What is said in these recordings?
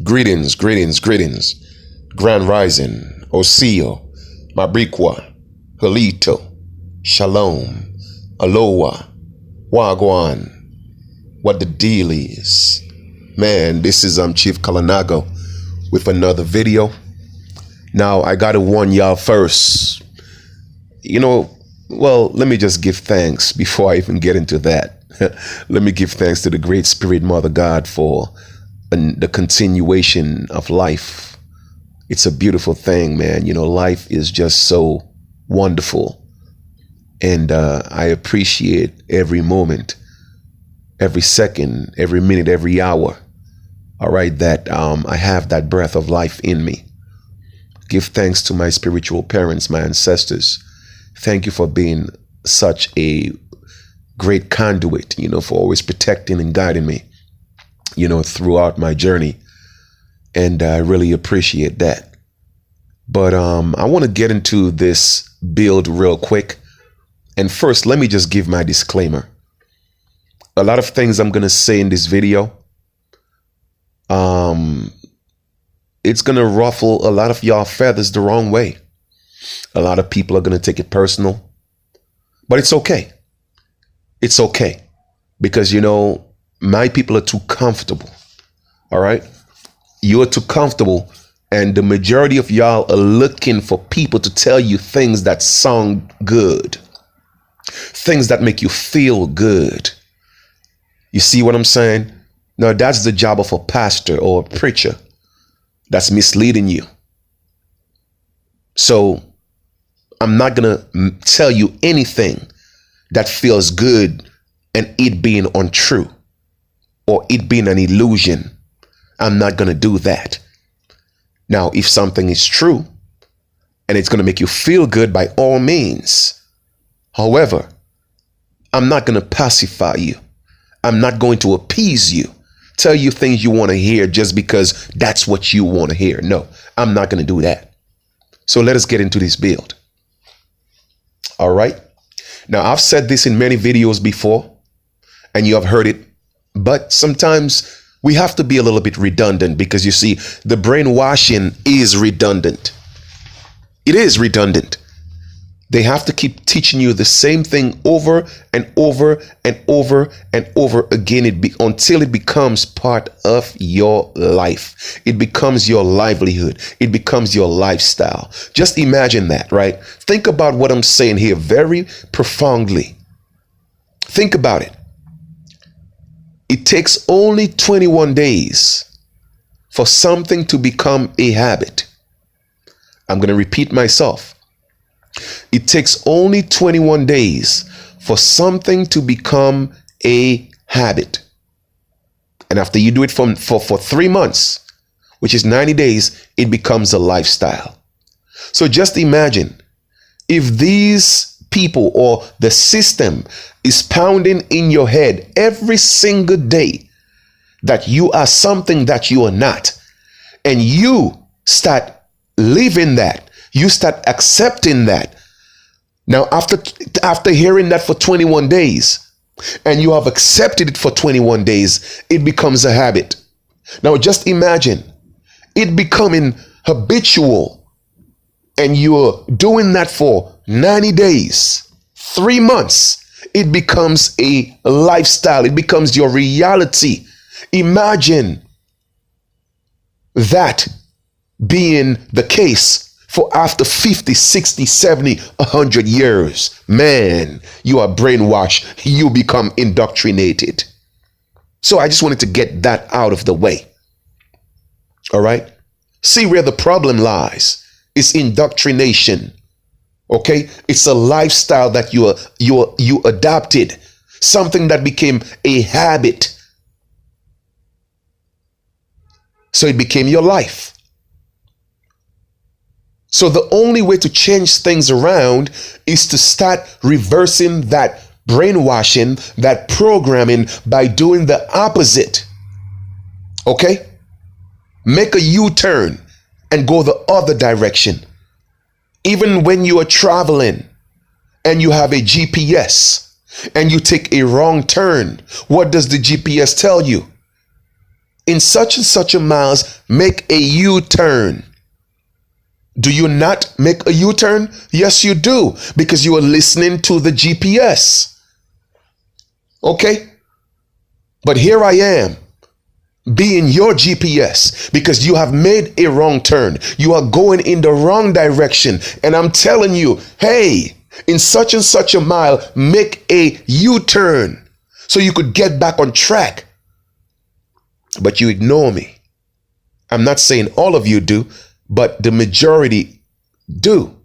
Greetings, greetings, greetings. Grand Rising, Osio, Mabriqua, Halito, Shalom, Aloha, Wagwan. What the deal is? Man, this is Chief Kalanago with another video. Now, I gotta warn y'all first. Let me just give thanks before I even get into that. Let me give thanks to the Great Spirit Mother God for the continuation of life. It's a beautiful thing, man. Life is just so wonderful. And I appreciate every moment, every second, every minute, every hour. All right, that I have that breath of life in me. Give thanks to my spiritual parents, my ancestors. Thank you for being such a great conduit, for always protecting and guiding me, throughout my journey. And I really appreciate that. But I want to get into this build real quick. And first, let me just give my disclaimer. A lot of things I'm going to say in this video, it's going to ruffle a lot of y'all feathers the wrong way. A lot of people are going to take it personal. But it's okay. It's okay. Because, my people are too comfortable. All right? You are too comfortable. And the majority of y'all are looking for people to tell you things that sound good. Things that make you feel good. You see what I'm saying? Now, that's the job of a pastor or a preacher that's misleading you. So I'm not going to tell you anything that feels good and it being untrue or it being an illusion. I'm not going to do that. Now, if something is true and it's going to make you feel good, by all means. However, I'm not going to pacify you. I'm not going to appease you, tell you things you want to hear just because that's what you want to hear. No, I'm not going to do that. So let us get into this build. All right. Now, I've said this in many videos before, and you have heard it, but sometimes we have to be a little bit redundant because, you see, the brainwashing is redundant. It is redundant. They have to keep teaching you the same thing over and over and over and over again until it becomes part of your life. It becomes your livelihood. It becomes your lifestyle. Just imagine that, right? Think about what I'm saying here very profoundly. Think about it. It takes only 21 days for something to become a habit. I'm going to repeat myself. It takes only 21 days for something to become a habit. And after you do it for 3 months, which is 90 days, it becomes a lifestyle. So just imagine if these people or the system is pounding in your head every single day that you are something that you are not, and you start living that. You start accepting that. Now, after hearing that for 21 days, and you have accepted it for 21 days, it becomes a habit. Now, just imagine it becoming habitual, and you're doing that for 90 days, 3 months. It becomes a lifestyle. It becomes your reality. Imagine that being the case for after 50, 60, 70, 100 years. Man, you are brainwashed. You become indoctrinated. So I just wanted to get that out of the way. All right? See where the problem lies. It's indoctrination. Okay? It's a lifestyle that you adopted. Something that became a habit. So it became your life. So the only way to change things around is to start reversing that brainwashing, that programming, by doing the opposite. Okay? Make a U-turn and go the other direction. Even when you are traveling and you have a GPS and you take a wrong turn, what does the GPS tell you? in such and such a miles, make a U-turn. Do you not make a U-turn? Yes, you do, because you are listening to the GPS. Okay? But here I am, being your GPS, because you have made a wrong turn. You are going in the wrong direction. And I'm telling you, hey, in such and such a mile, make a U-turn so you could get back on track. But you ignore me. I'm not saying all of you do, but the majority do.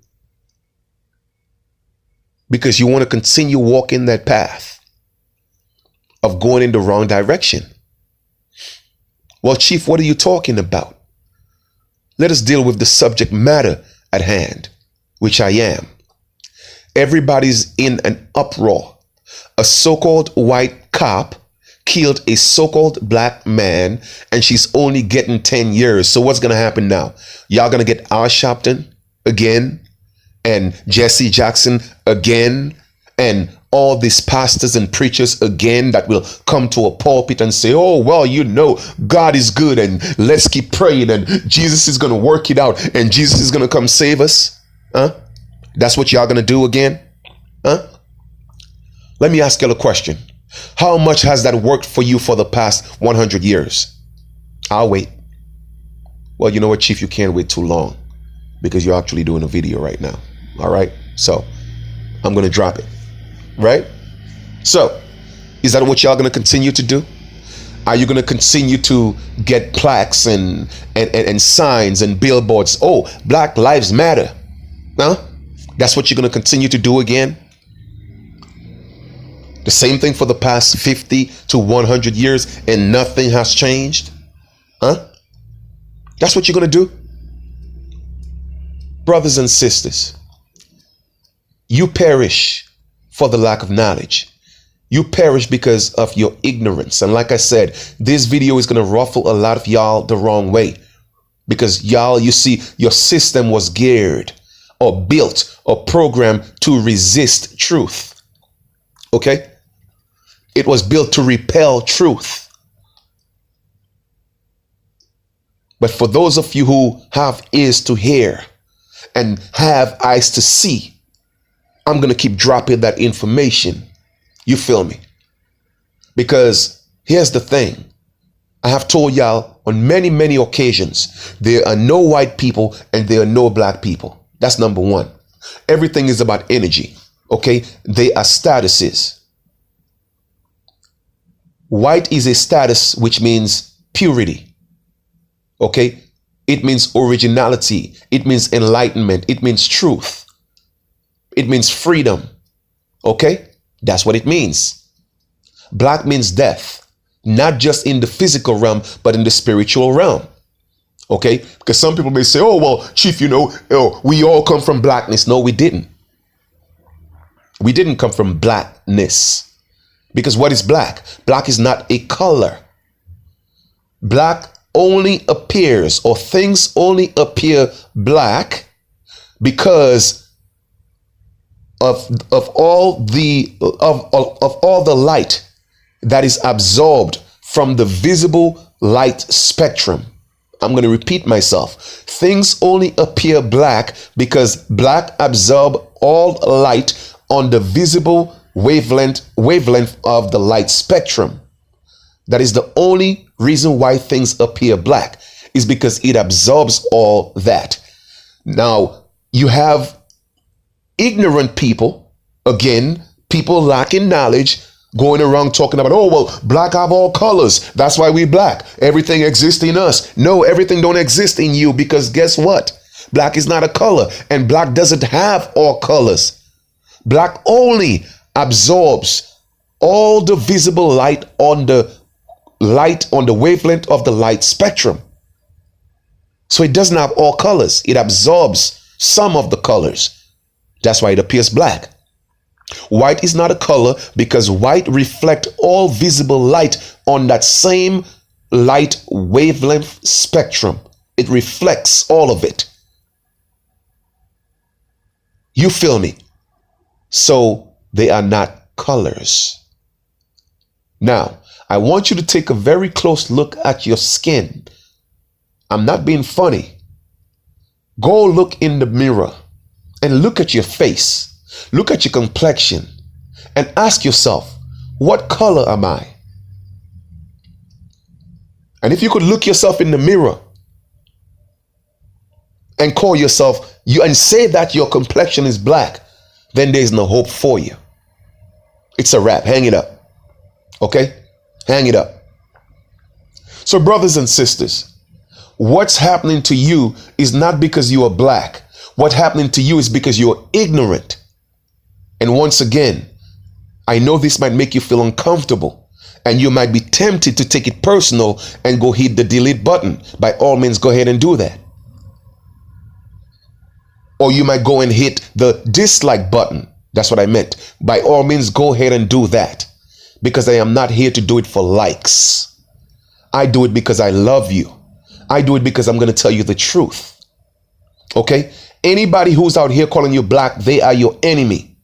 Because you want to continue walking that path of going in the wrong direction. Well, Chief, what are you talking about? Let us deal with the subject matter at hand, which I am. Everybody's in an uproar. A so-called white cop killed a so-called black man, and she's only getting 10 years. So what's going to happen now? Y'all going to get Al Sharpton again, and Jesse Jackson again, and all these pastors and preachers again that will come to a pulpit and say, oh, well, you know, God is good and let's keep praying and Jesus is going to work it out and Jesus is going to come save us. Huh? That's what y'all going to do again? Huh? Let me ask you a question. How much has that worked for you for the past 100 years? I'll wait. Well, you know what, Chief, you can't wait too long because you're actually doing a video right now. All right. So I'm going to drop it. Right? So, is that what y'all going to continue to do? Are you going to continue to get plaques and signs and billboards? Oh, Black Lives Matter. Huh? That's what you're going to continue to do again? The same thing for the past 50 to 100 years and nothing has changed? Huh? That's what you're going to do? Brothers and sisters, you perish for the lack of knowledge. You perish because of your ignorance. And like I said, this video is going to ruffle a lot of y'all the wrong way. Because y'all, you see, your system was geared or built or programmed to resist truth. Okay? It was built to repel truth. But for those of you who have ears to hear and have eyes to see, I'm going to keep dropping that information. You feel me? Because here's the thing. I have told y'all on many, many occasions, there are no white people and there are no black people. That's number one. Everything is about energy. Okay? They are statuses. White is a status which means purity. Okay? It means originality. It means enlightenment. It means truth. It means freedom. Okay? That's what it means. Black means death. Not just in the physical realm, but in the spiritual realm. Okay? Because some people may say, oh, well, Chief, you know, we all come from blackness. No, we didn't. We didn't come from blackness. Because what is black? Black is not a color. Black only appears, or things only appear black because of all the light that is absorbed from the visible light spectrum. I'm going to repeat myself. Things only appear black because black absorb all light on the visible wavelength of the light spectrum. That is the only reason why things appear black, is because it absorbs all that. Now, you have ignorant people, again, people lacking knowledge, going around talking about, oh, well, black have all colors. That's why we black. Everything exists in us. No, everything don't exist in you, because guess what? Black is not a color, and black doesn't have all colors. Black only absorbs all the visible light on the wavelength of the light spectrum. So it doesn't have all colors. It absorbs some of the colors. That's why it appears black. White is not a color because white reflects all visible light on that same light wavelength spectrum. It reflects all of it. You feel me? So they are not colors. Now, I want you to take a very close look at your skin. I'm not being funny. Go look in the mirror and look at your face. Look at your complexion and ask yourself, what color am I? And if you could look yourself in the mirror and call yourself you and say that your complexion is black, then there's no hope for you. It's a wrap. Hang it up. Okay? Hang it up. So brothers and sisters, what's happening to you is not because you are black. What's happening to you is because you're ignorant. And once again, I know this might make you feel uncomfortable and you might be tempted to take it personal and go hit the delete button. By all means, go ahead and do that. Or you might go and hit the dislike button. That's what I meant. By all means, go ahead and do that, because I am not here to do it for likes. I do it because I love you. I do it because I'm going to tell you the truth. Okay? Anybody who's out here calling you black, they are your enemy.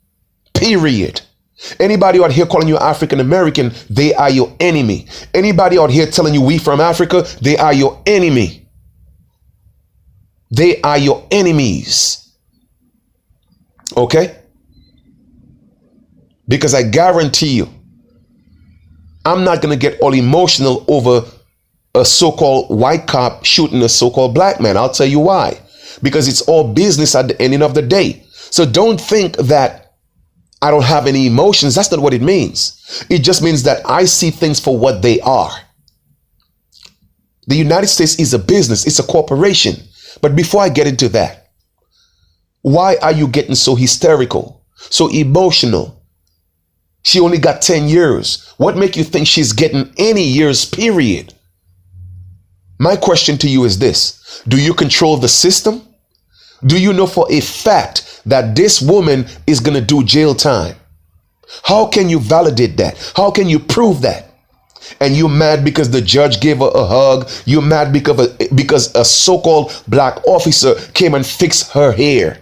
Period. Anybody out here calling you African American, they are your enemy. Anybody out here telling you we from Africa, they are your enemy. They are your enemies. Okay? Because I guarantee you, I'm not going to get all emotional over a so-called white cop shooting a so-called black man. I'll tell you why. Because it's all business at the ending of the day. So don't think that I don't have any emotions. That's not what it means. It just means that I see things for what they are. The United States is a business. It's a corporation. But before I get into that, why are you getting so hysterical, so emotional? She only got 10 years. What make you think she's getting any years, period? My question to you is this. Do you control the system? Do you know for a fact that this woman is going to do jail time? How can you validate that? How can you prove that? And you're mad because the judge gave her a hug. You're mad because a so-called black officer came and fixed her hair.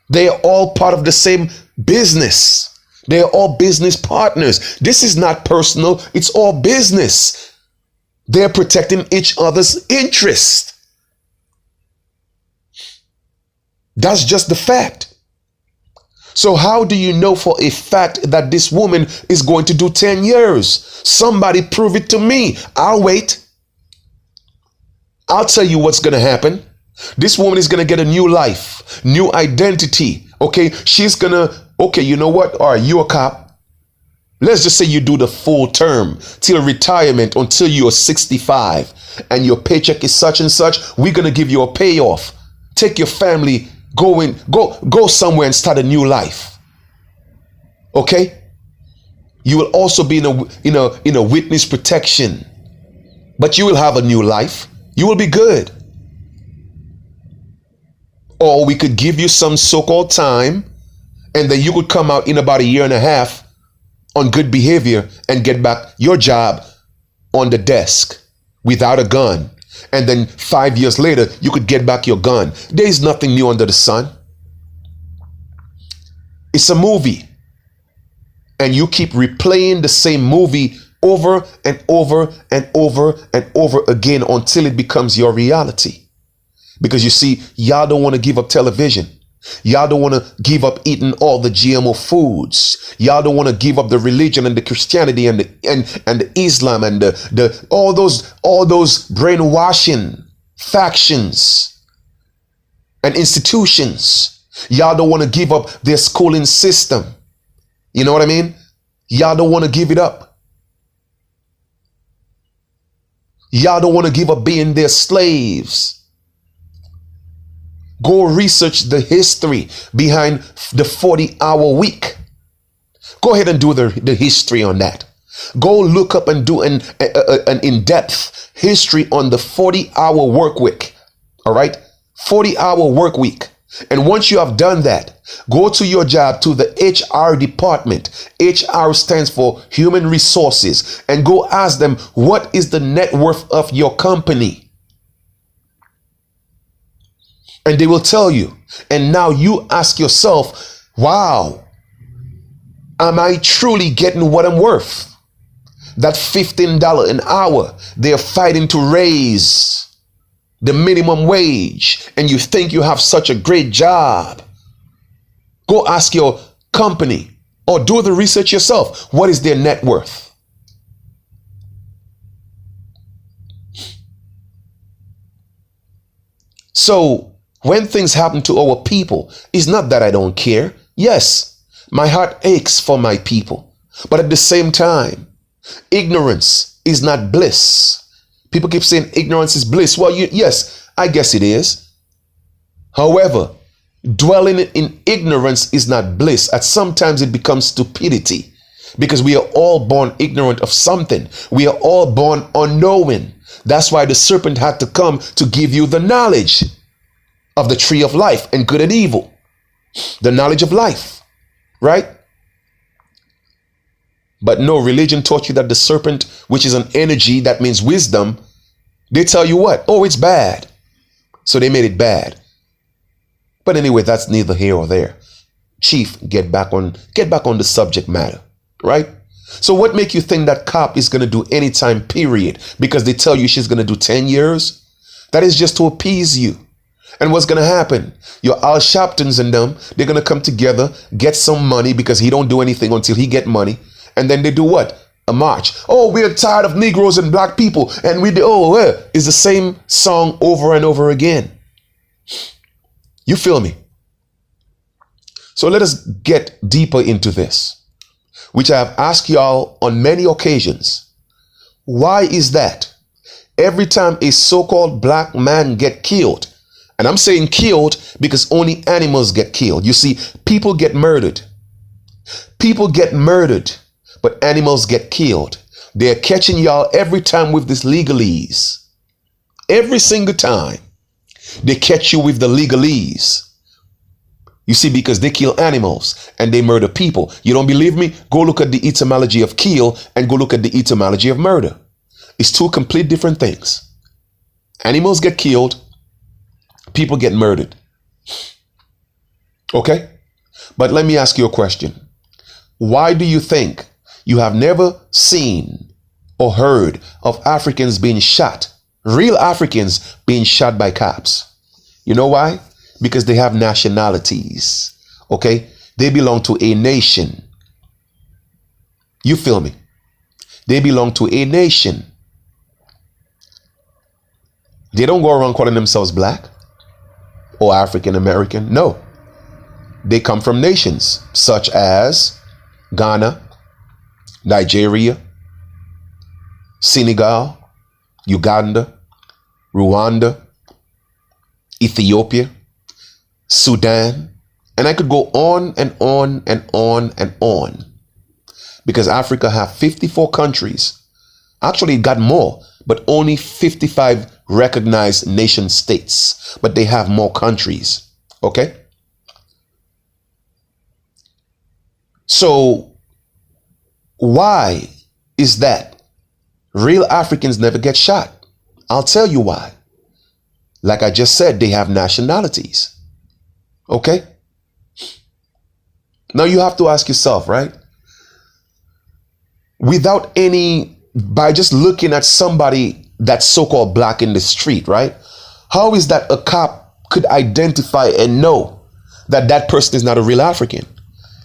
They are all part of the same business. They are all business partners. This is not personal. It's all business. They're protecting each other's interest. That's just the fact. So how do you know for a fact that this woman is going to do 10 years? Somebody prove it to me. I'll wait. I'll tell you what's going to happen. This woman is going to get a new life, new identity. Okay, she's going to, okay, you know what? All right, you're a cop. Let's just say you do the full term till retirement until you're 65 and your paycheck is such and such. We're going to give you a payoff. Take your family, go somewhere and start a new life. Okay? You will also be in a witness protection, but you will have a new life. You will be good. Or we could give you some so-called time and then you could come out in about a year and a half on good behavior and get back your job on the desk without a gun. And then 5 years later, you could get back your gun. There is nothing new under the sun. It's a movie. And you keep replaying the same movie over and over and over and over again until it becomes your reality. Because you see, y'all don't want to give up television. Y'all don't want to give up eating all the GMO foods. Y'all don't want to give up the religion and the Christianity and the Islam and the all those brainwashing factions and institutions. Y'all don't want to give up their schooling system. You know what I mean? Y'all don't want to give it up. Y'all don't want to give up being their slaves. Go research the history behind the 40-hour week. Go ahead and do the history on that. Go look up and do an in-depth history on the 40-hour work week. All right? 40-hour work week. And once you have done that, go to your job, to the HR department. HR stands for Human Resources. And go ask them, what is the net worth of your company? And they will tell you. And now you ask yourself, wow, am I truly getting what I'm worth? That $15 an hour, they're fighting to raise the minimum wage, and you think you have such a great job. Go ask your company or do the research yourself. What is their net worth? So when things happen to our people, it's not that I don't care. Yes, my heart aches for my people. But at the same time, ignorance is not bliss. People keep saying ignorance is bliss. Well, yes, I guess it is. However, dwelling in ignorance is not bliss. At sometimes it becomes stupidity, because we are all born ignorant of something. We are all born unknowing. That's why the serpent had to come to give you the knowledge of the tree of life and good and evil. The knowledge of life, right? But no, religion taught you that the serpent, which is an energy that means wisdom, they tell you what? Oh, it's bad. So they made it bad. But anyway, that's neither here or there. Chief, get back on the subject matter, right? So what make you think that cop is going to do any time period because they tell you she's going to do 10 years? That is just to appease you. And what's going to happen? Your Al Sharptons and them, they're going to come together, get some money because he don't do anything until he get money. And then they do what? A march. Oh, we're tired of Negroes and black people. And we do, it's the same song over and over again. You feel me? So let us get deeper into this, which I have asked y'all on many occasions. Why is that? Every time a so-called black man get killed, and I'm saying killed because only animals get killed. You see, people get murdered. People get murdered, but animals get killed. They're catching y'all every time with this legalese. Every single time they catch you with the legalese. You see, because they kill animals and they murder people. You don't believe me? Go look at the etymology of kill and go look at the etymology of murder. It's two complete different things. Animals get killed. People get murdered. Okay? But let me ask you a question. Why do you think you have never seen or heard of Africans being shot, real Africans being shot by cops? You know why? Because they have nationalities. Okay? They belong to a nation. You feel me? They belong to a nation. They don't go around calling themselves black or African American. No. They come from nations such as Ghana, Nigeria, Senegal, Uganda, Rwanda, Ethiopia, Sudan, and I could go on and on and on and on, because Africa have 54 countries. Actually, it got more, but only 55 recognized nation states, but they have more countries. Okay? So why is that real Africans never get shot? I'll tell you why. Like I just said, they have nationalities. Okay? Now you have to ask yourself, right? By just looking at somebody that's so-called black in the street, right? How is that a cop could identify and know that that person is not a real African?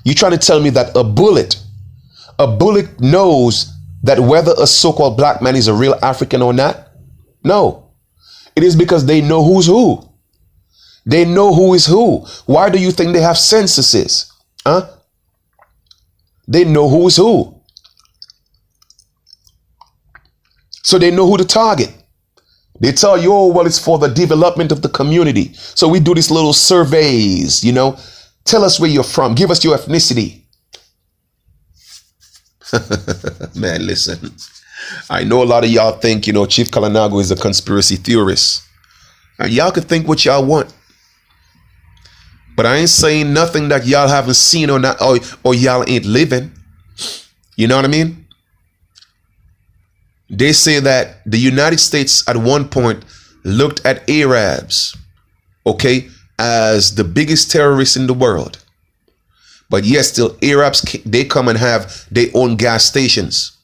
You're trying to tell me that a bullet knows that whether a so-called black man is a real African or not? No. It is because they know who's who. They know who is who. Why do you think they have censuses? Huh? They know who is who. So they know who to target. They tell you, oh, well, it's for the development of the community. So we do these little surveys, you know. Tell us where you're from. Give us your ethnicity. Man, listen. I know a lot of y'all think, Chief Kalanago is a conspiracy theorist. And y'all can think what y'all want. But I ain't saying nothing that y'all haven't seen or not, or y'all ain't living. You know what I mean? They say that the United States at one point looked at Arabs, okay, as the biggest terrorists in the world. But yes, still Arabs, they come and have their own gas stations.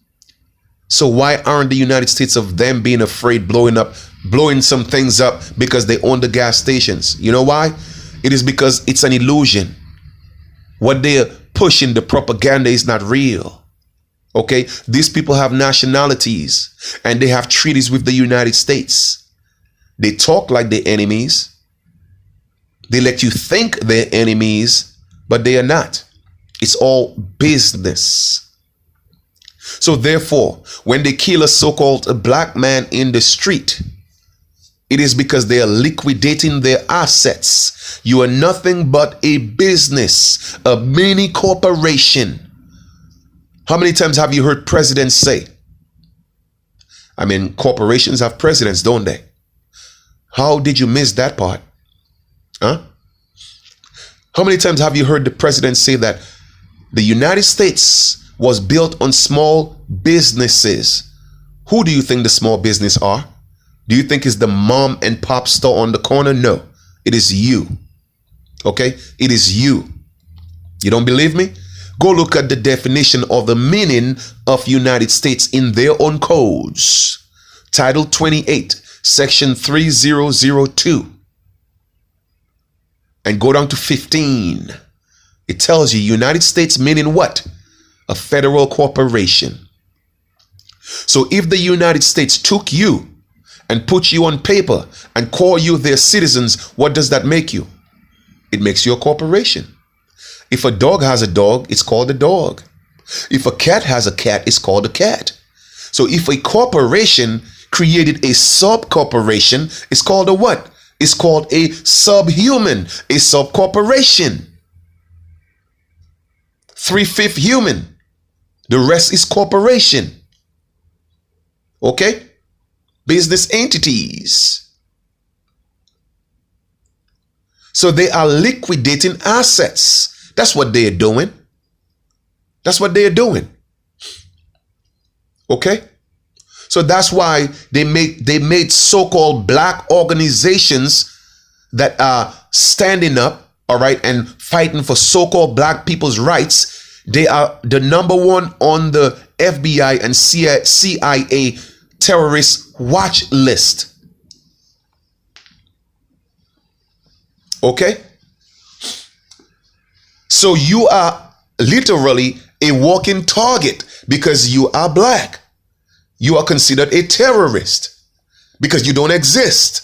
So why aren't the United States of them being afraid blowing some things up because they own the gas stations? You know why? It is because it's an illusion. What they're pushing, the propaganda, is not real. Okay? These people have nationalities and they have treaties with the United States. They talk like they're enemies. They let you think they're enemies, but they are not. It's all business. So therefore, when they kill a so-called black man in the street, it is because they are liquidating their assets. You are nothing but a business, a mini corporation. How many times have you heard presidents say? I mean, corporations have presidents, don't they? How did you miss that part? Huh? How many times have you heard the president say that the United States was built on small businesses? Who do you think the small business are? Do you think it's the mom and pop store on the corner? No, it is you. Okay, it is you. You don't believe me? Go look at the definition of the meaning of United States in their own codes. Title 28, Section 3002. And go down to 15. It tells you United States meaning what? A federal corporation. So if the United States took you and put you on paper and call you their citizens, what does that make you? It makes you a corporation. If a dog has a dog, it's called a dog. If a cat has a cat, it's called a cat. So if a corporation created a sub-corporation, it's called a what? It's called a subhuman, a sub-corporation. 3/5 human. The rest is corporation. Okay? Business entities. So they are liquidating assets. That's what they are doing. That's what they are doing. Okay? So that's why they made so-called black organizations that are standing up, all right, and fighting for so-called black people's rights. They are the number one on the FBI and CIA terrorist watch list. Okay? So you are literally a walking target because you are black. You are considered a terrorist because you don't exist.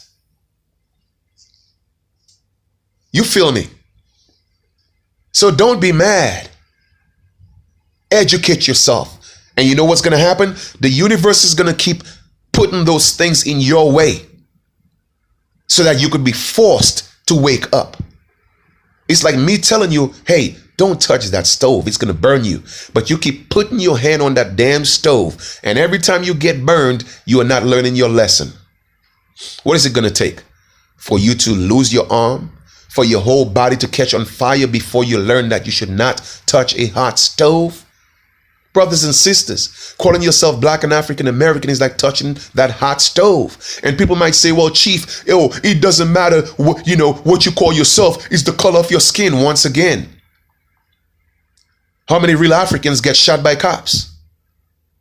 You feel me? So don't be mad. Educate yourself. And you know what's going to happen? The universe is going to keep putting those things in your way so that you could be forced to wake up. It's like me telling you, hey, don't touch that stove. It's going to burn you. But you keep putting your hand on that damn stove. And every time you get burned, you are not learning your lesson. What is it going to take? For you to lose your arm? For your whole body to catch on fire before you learn that you should not touch a hot stove? Brothers and sisters, calling yourself black and African American is like touching that hot stove. And people might say, well, chief, it doesn't matter what you call yourself is the color of your skin once again. How many real Africans get shot by cops?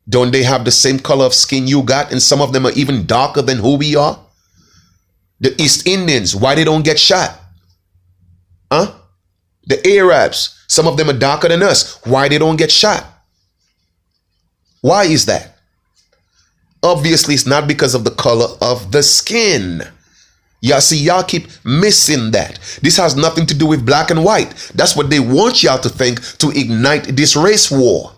Don't they have the same color of skin you got? And some of them are even darker than who we are. The East Indians, why they don't get shot? Huh? The Arabs, some of them are darker than us. Why they don't get shot? Why is that? Obviously, it's not because of the color of the skin. Y'all see, y'all keep missing that. This has nothing to do with black and white. That's what they want y'all to think to ignite this race war.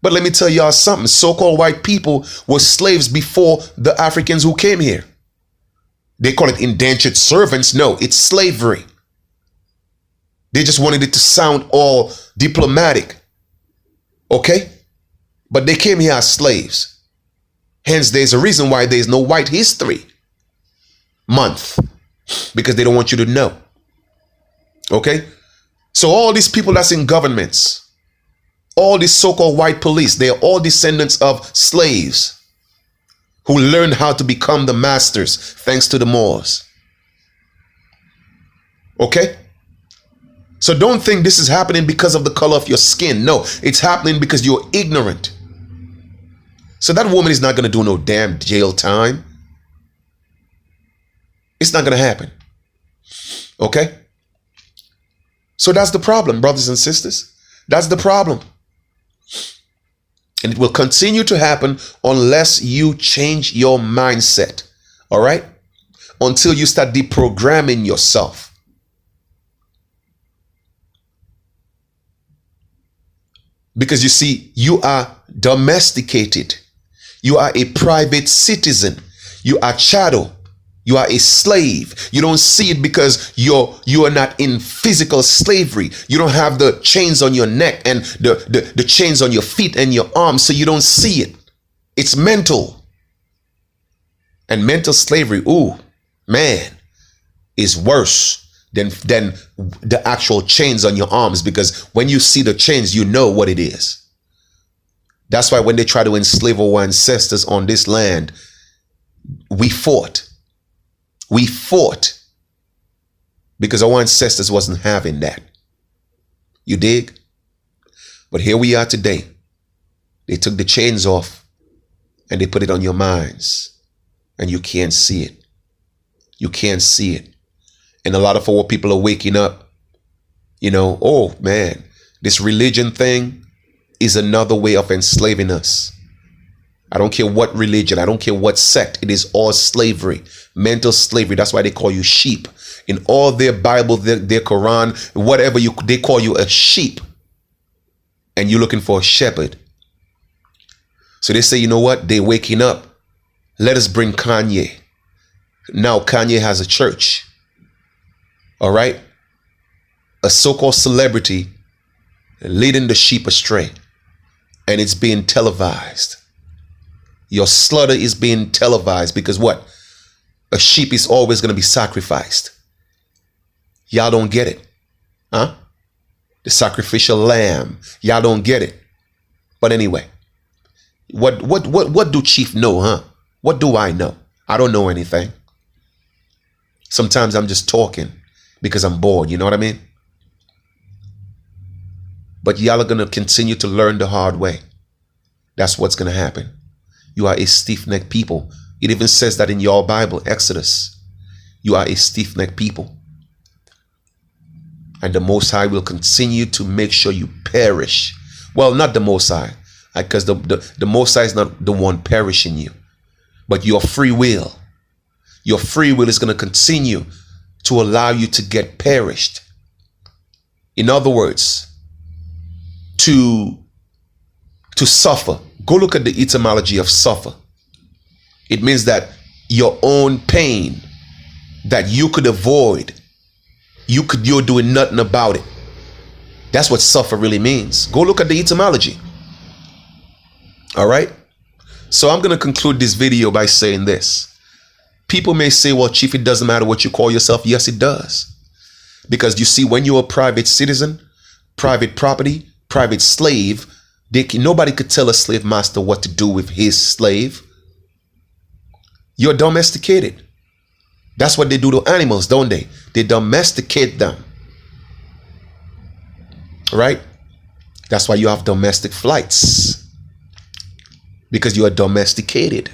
But let me tell y'all something. So-called white people were slaves before the Africans who came here. They call it indentured servants. No, it's slavery. They just wanted it to sound all diplomatic. Okay? But they came here as slaves. Hence, there's a reason why there's no White History Month. Because they don't want you to know. Okay? So all these people that's in governments, all these so-called white police, they are all descendants of slaves who learned how to become the masters thanks to the Moors. Okay? So don't think this is happening because of the color of your skin. No, it's happening because you're ignorant. So that woman is not going to do no damn jail time. It's not going to happen. Okay? So that's the problem, brothers and sisters. That's the problem. And it will continue to happen unless you change your mindset. All right? Until you start deprogramming yourself. Because you see, you are domesticated. You are a private citizen. You are chattel. You are a slave. You don't see it because you are not in physical slavery. You don't have the chains on your neck and the chains on your feet and your arms, so you don't see it. It's mental. And mental slavery, ooh, man, is worse than the actual chains on your arms, because when you see the chains, you know what it is. That's why when they try to enslave our ancestors on this land, we fought. We fought because our ancestors wasn't having that. You dig? But here we are today. They took the chains off and they put it on your minds, and you can't see it. You can't see it. And a lot of our people are waking up, you know, oh man, this religion thing is another way of enslaving us. I don't care what religion, I don't care what sect, it is all slavery, mental slavery. That's why they call you sheep. In all their Bible, their Quran, whatever they call you a sheep. And you're looking for a shepherd. So they say, you know what? They're waking up. Let us bring Kanye. Now Kanye has a church. All right? A so-called celebrity leading the sheep astray. And it's being televised. Your slaughter is being televised because what? A sheep is always going to be sacrificed. Y'all don't get it. Huh? The sacrificial lamb. Y'all don't get it. But anyway, what do Chief know, huh? What do I know? I don't know anything. Sometimes I'm just talking because I'm bored, you know what I mean? But y'all are going to continue to learn the hard way. That's what's going to happen. You are a stiff-necked people. It even says that in your Bible, Exodus. You are a stiff-necked people. And the Most High will continue to make sure you perish. Well, not the Most High, because the Most High is not the one perishing you, but your free will. Your free will is going to continue to allow you to get perished. In other words, to suffer. Go look at the etymology of suffer. It means that your own pain that you could avoid, you're doing nothing about it. That's what suffer really means. Go look at the etymology. All right. So I'm going to conclude this video by saying this. People may say, well, Chief, it doesn't matter what you call yourself. Yes, it does. Because you see, when you're a private citizen, private property, private slave, nobody could tell a slave master what to do with his slave. You're domesticated. That's what they do to animals, don't they? They domesticate them. Right? That's why you have domestic flights. Because you are domesticated.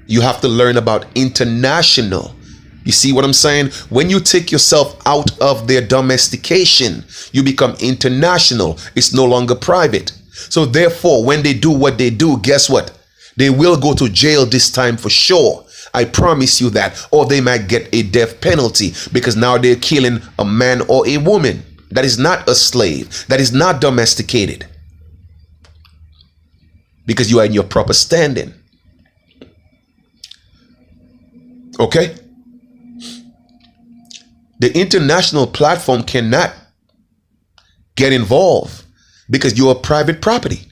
You have to learn about international. You see what I'm saying? When you take yourself out of their domestication, you become international. It's no longer private. So therefore, when they do what they do, guess what? They will go to jail this time for sure. I promise you that. Or they might get a death penalty because now they're killing a man or a woman. That is not a slave. That is not domesticated. Because you are in your proper standing. Okay? The international platform cannot get involved because you're a private property.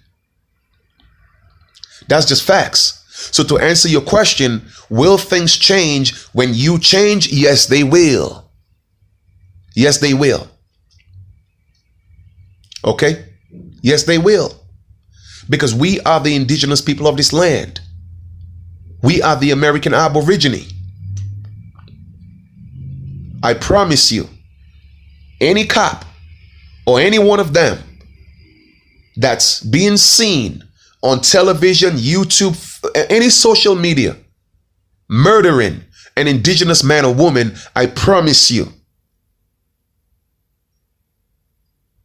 That's just facts. So to answer your question, will things change when you change? Yes, they will. Yes, they will. Okay? Yes, they will. Because we are the indigenous people of this land. We are the American Aborigine. I promise you, any cop or any one of them that's being seen on television, YouTube, any social media, murdering an indigenous man or woman, I promise you,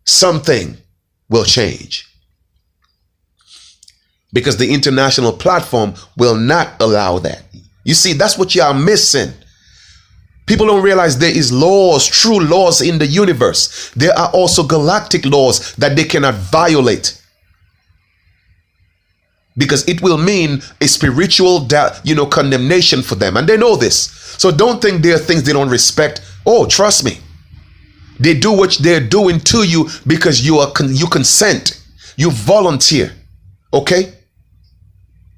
something will change. Because the international platform will not allow that. You see, that's what you are missing. People don't realize there is laws, true laws in the universe. There are also galactic laws that they cannot violate. Because it will mean a spiritual, condemnation for them. And they know this. So don't think there are things they don't respect. Oh, trust me. They do what they're doing to you because you consent. You volunteer. Okay?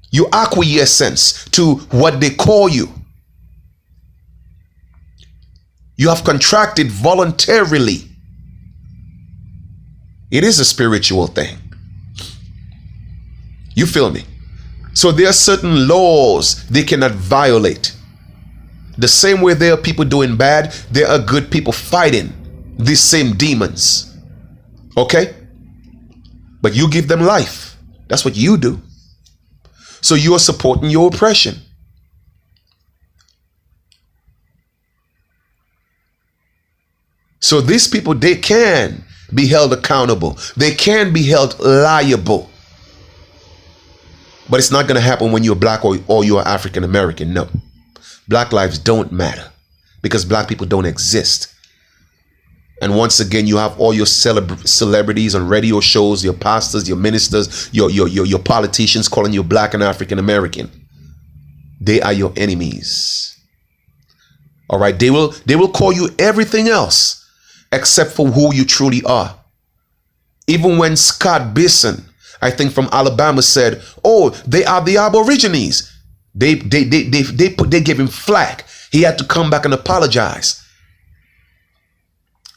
You acquiescence to what they call you. You have contracted voluntarily. It is a spiritual thing. You feel me? So there are certain laws they cannot violate. The same way there are people doing bad, there are good people fighting these same demons. Okay? But you give them life. That's what you do. So you are supporting your oppression. So these people, they can be held accountable. They can be held liable. But it's not going to happen when you're black or you're African American. No. Black lives don't matter because black people don't exist. And once again, you have all your celebrities on radio shows, your pastors, your ministers, your politicians calling you black and African American. They are your enemies. All right. They will call you everything else except for who you truly are. Even when Scott Bison, I think from Alabama, said, "Oh, they are the Aborigines." They gave him flack. He had to come back and apologize.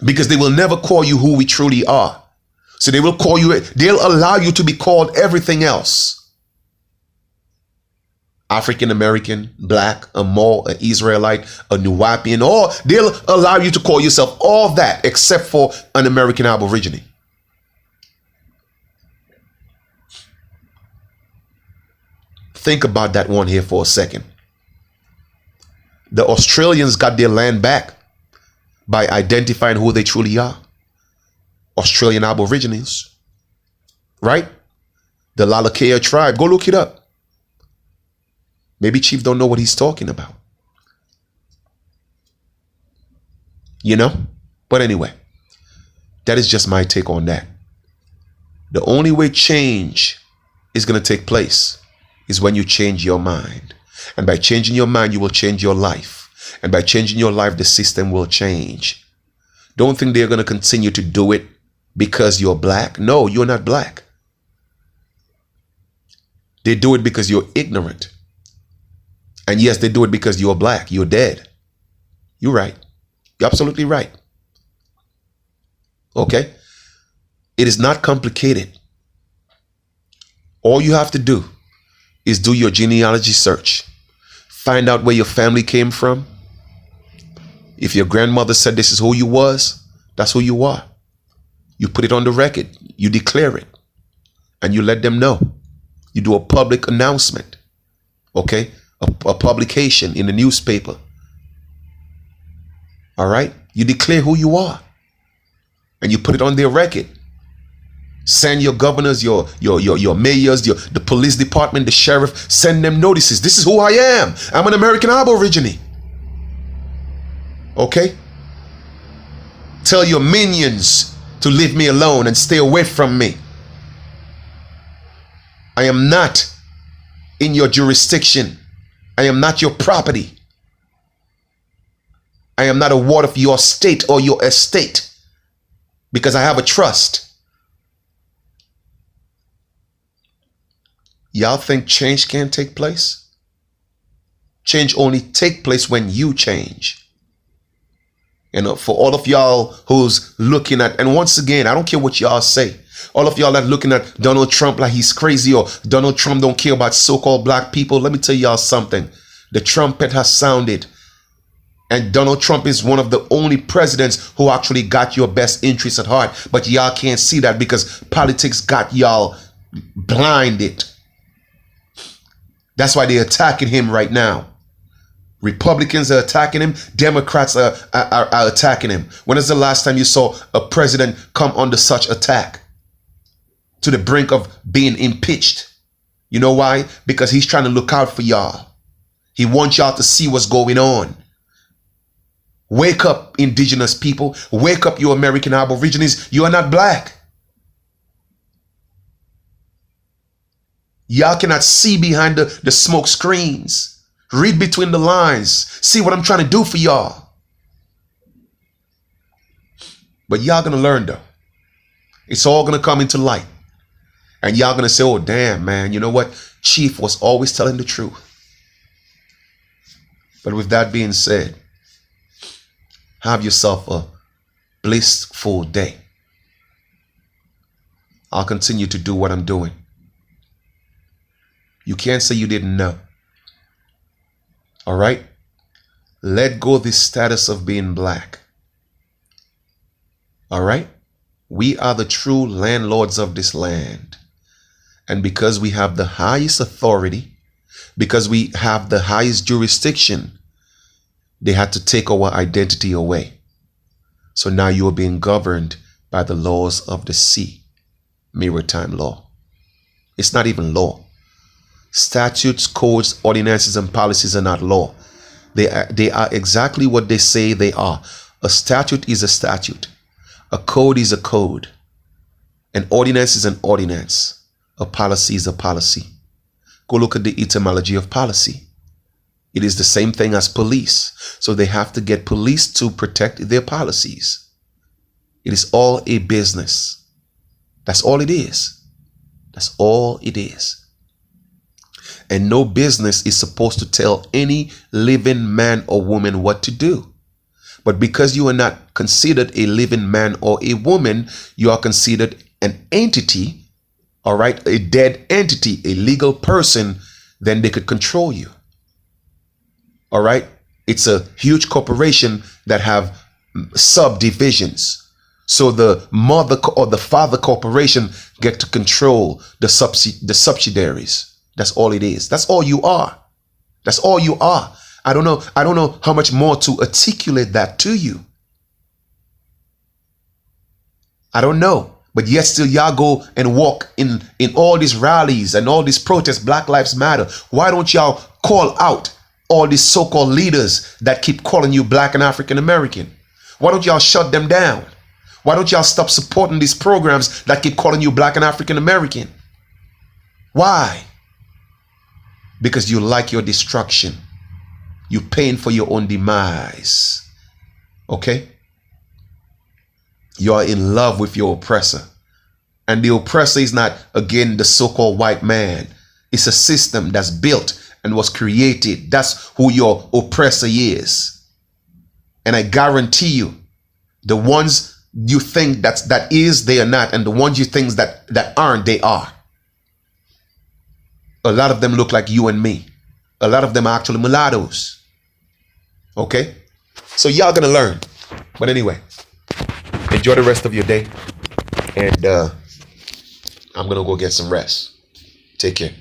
Because they will never call you who we truly are. So they will call you, they'll allow you to be called everything else. African American, black, a Mole, an Israelite, a Nuwapian, or they'll allow you to call yourself all that except for an American Aborigine. Think about that one here for a second. The Australians got their land back by identifying who they truly are. Australian Aborigines. Right? The Lalakea tribe. Go look it up. Maybe Chief don't know what he's talking about. You know? But anyway, that is just my take on that. The only way change is going to take place is when you change your mind. And by changing your mind, you will change your life. And by changing your life, the system will change. Don't think they're going to continue to do it because you're black. No, you're not black. They do it because you're ignorant. And yes, they do it because you're black. You're dead. You're right. You're absolutely right. Okay? It is not complicated. All you have to do is do your genealogy search. Find out where your family came from. If your grandmother said this is who you was, that's who you are. You put it on the record. You declare it. And you let them know. You do a public announcement. Okay? A publication in the newspaper. All right? You declare who you are. And you put it on their record. Send your governors, your mayors, the police department, the sheriff, send them notices. This is who I am. I'm an American Aborigine. Okay? Tell your minions to leave me alone and stay away from me. I am not in your jurisdiction. I am not your property. I am not a ward of your state or your estate because I have a trust. Y'all think change can't take place? Change only take place when you change. You know, for all of y'all who's looking at, and once again, I don't care what y'all say. All of y'all that looking at Donald Trump like he's crazy or Donald Trump don't care about so-called black people. Let me tell y'all something. The trumpet has sounded. And Donald Trump is one of the only presidents who actually got your best interests at heart. But y'all can't see that because politics got y'all blinded. That's why they're attacking him right now. Republicans are attacking him. Democrats are attacking him. When is the last time you saw a president come under such attack to the brink of being impeached? You know why? Because he's trying to look out for y'all. He wants y'all to see what's going on. Wake up, indigenous people. Wake up, you American Aborigines. You are not black. Y'all cannot see behind the smoke screens. Read between the lines. See what I'm trying to do for y'all. But y'all gonna learn though. It's all gonna come into light. And y'all gonna say, oh damn, man, you know what? Chief was always telling the truth. But with that being said, have yourself a blissful day. I'll continue to do what I'm doing. You can't say you didn't know. All right? Let go of this status of being black. All right? We are the true landlords of this land. And because we have the highest authority, because we have the highest jurisdiction, they had to take our identity away. So now you are being governed by the laws of the sea, maritime law. It's not even law. Statutes, codes, ordinances, and policies are not law. They are exactly what they say they are. A statute is a statute. A code is a code. An ordinance is an ordinance. A policy is a policy. Go look at the etymology of policy. It is the same thing as police. So they have to get police to protect their policies. It is all a business. That's all it is. That's all it is. And no business is supposed to tell any living man or woman what to do. But because you are not considered a living man or a woman, you are considered an entity, all right, a dead entity, a legal person, then they could control you. All right. It's a huge corporation that have subdivisions. So the mother or the father corporation get to control the subsidiaries. That's all it is. That's all you are. That's all you are. I don't know how much more to articulate that to you. I don't know. But yet still y'all go and walk in all these rallies and all these protests, Black Lives Matter. Why don't y'all call out all these so-called leaders that keep calling you Black and African American? Why don't y'all shut them down? Why don't y'all stop supporting these programs that keep calling you Black and African American? Why? Because you like your destruction. You're paying for your own demise. Okay? You are in love with your oppressor. And the oppressor is not, again, the so-called white man. It's a system that's built and was created. That's who your oppressor is. And I guarantee you, the ones you think that is, they are not. And the ones you think that aren't, they are. A lot of them look like you and me. A lot of them are actually mulattoes. Okay? So y'all gonna learn. But anyway, enjoy the rest of your day. And I'm gonna go get some rest. Take care.